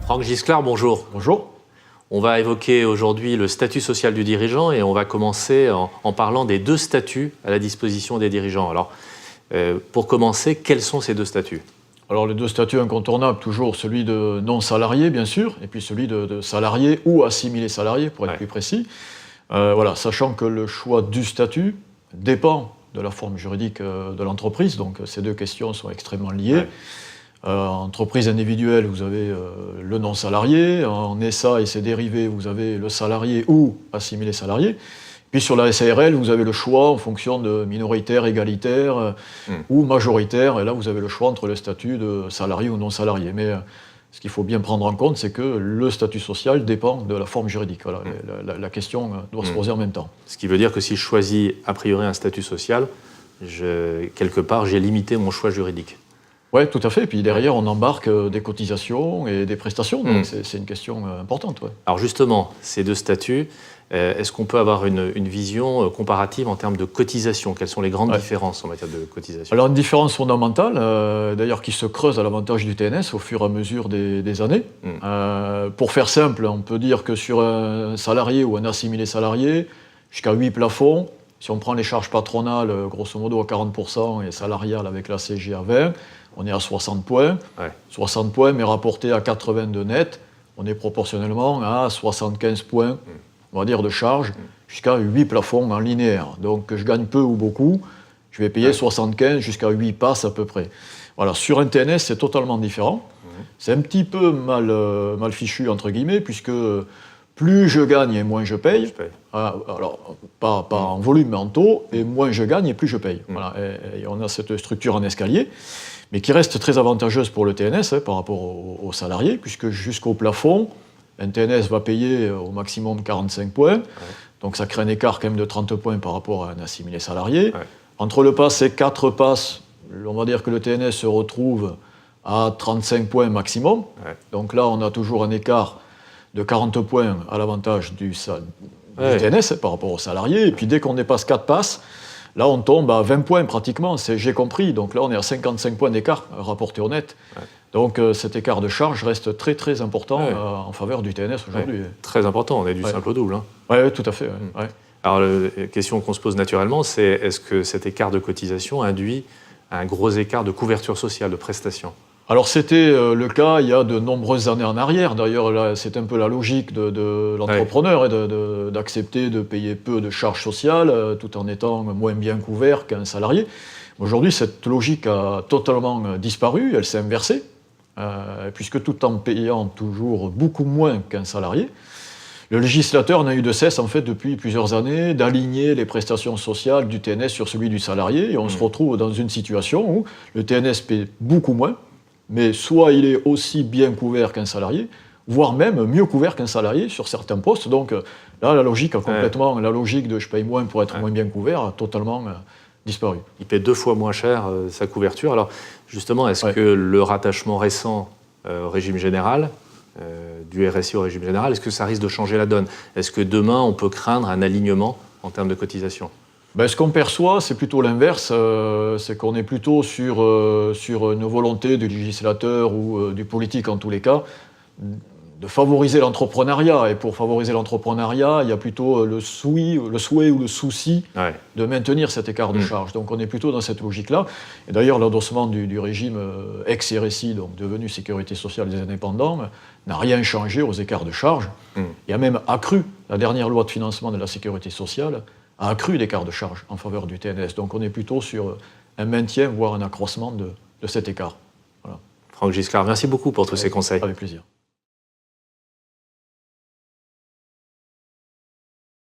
Franck Gisclard, bonjour. Bonjour. On va évoquer aujourd'hui le statut social du dirigeant et on va commencer en parlant des deux statuts à la disposition des dirigeants. Alors, pour commencer, quels sont ces deux statuts ? Alors les deux statuts incontournables, toujours celui de non-salarié bien sûr, et puis celui de salarié ou assimilé salarié pour être plus précis. Voilà, sachant que le choix du statut dépend de la forme juridique de l'entreprise, donc ces deux questions sont extrêmement liées. Entreprise individuelle, vous avez le non-salarié. En SA et ses dérivés, vous avez le salarié ou assimilé salarié. Puis sur la SARL, vous avez le choix en fonction de minoritaire, égalitaire ou majoritaire. Et là, vous avez le choix entre le statut de salarié ou non-salarié. Mais ce qu'il faut bien prendre en compte, c'est que le statut social dépend de la forme juridique. Voilà, la question doit se poser en même temps. Ce qui veut dire que si je choisis a priori un statut social, quelque part, j'ai limité mon choix juridique. Oui, tout à fait. Et puis derrière, on embarque des cotisations et des prestations. Donc c'est une question importante. Ouais. Alors justement, ces deux statuts, est-ce qu'on peut avoir une vision comparative en termes de cotisation ? Quelles sont les grandes différences en matière de cotisation ? Alors une différence fondamentale, d'ailleurs qui se creuse à l'avantage du TNS au fur et à mesure des années. Pour faire simple, on peut dire que sur un salarié ou un assimilé salarié, jusqu'à 8 plafonds, si on prend les charges patronales, grosso modo à 40% et salariales avec la CG à 20%, on est à 60 points. 60 points, mais rapporté à 82 net, on est proportionnellement à 75 points, on va dire, de charge, jusqu'à 8 plafonds en linéaire. Donc que je gagne peu ou beaucoup, je vais payer 75 jusqu'à 8 passes à peu près. Voilà, sur un TNS, c'est totalement différent. C'est un petit peu mal fichu, entre guillemets, puisque plus je gagne et moins je paye. Alors, pas en volume, mais en taux, et moins je gagne et plus je paye. Voilà, et on a cette structure en escalier, mais qui reste très avantageuse pour le TNS par rapport aux salariés, puisque jusqu'au plafond, un TNS va payer au maximum 45 points, donc ça crée un écart quand même de 30 points par rapport à un assimilé salarié. Entre le pass et 4 passes, on va dire que le TNS se retrouve à 35 points maximum, donc là on a toujours un écart de 40 points à l'avantage du TNS par rapport aux salariés, et puis dès qu'on dépasse 4 passes, là, on tombe à 20 points pratiquement, j'ai compris. Donc là, on est à 55 points d'écart rapporté au net. Donc cet écart de charge reste très très important en faveur du TNS aujourd'hui. Très important, on est du simple au double. Oui, tout à fait. Alors la question qu'on se pose naturellement, c'est est-ce que cet écart de cotisation induit un gros écart de couverture sociale, de prestations ? Alors c'était le cas il y a de nombreuses années en arrière. D'ailleurs, là, c'est un peu la logique de l'entrepreneur d'accepter de payer peu de charges sociales tout en étant moins bien couvert qu'un salarié. Aujourd'hui, cette logique a totalement disparu, elle s'est inversée, puisque tout en payant toujours beaucoup moins qu'un salarié, le législateur n'a eu de cesse, en fait, depuis plusieurs années, d'aligner les prestations sociales du TNS sur celui du salarié, et on se retrouve dans une situation où le TNS paie beaucoup moins, mais soit il est aussi bien couvert qu'un salarié, voire même mieux couvert qu'un salarié sur certains postes. Donc là, la logique a complètement, la logique de je paye moins pour être moins bien couvert a totalement disparu. Il paie 2 fois moins cher sa couverture. Alors justement, est-ce que le rattachement récent au régime général, du RSI au régime général, est-ce que ça risque de changer la donne ? Est-ce que demain, on peut craindre un alignement en termes de cotisation ? Ce qu'on perçoit, c'est plutôt l'inverse, c'est qu'on est plutôt sur une volonté du législateur ou du politique en tous les cas, de favoriser l'entrepreneuriat. Et pour favoriser l'entrepreneuriat, il y a plutôt le souhait ou le souci de maintenir cet écart de charge. Donc on est plutôt dans cette logique-là. Et d'ailleurs, l'endossement du régime ex-RSI, donc devenu Sécurité sociale des indépendants, n'a rien changé aux écarts de charge. Il a même accru, la dernière loi de financement de la Sécurité sociale, a accru l'écart de charge en faveur du TNS. Donc on est plutôt sur un maintien, voire un accroissement de cet écart. Voilà. Franck Gisclard, merci beaucoup pour tous ces conseils. Avec plaisir.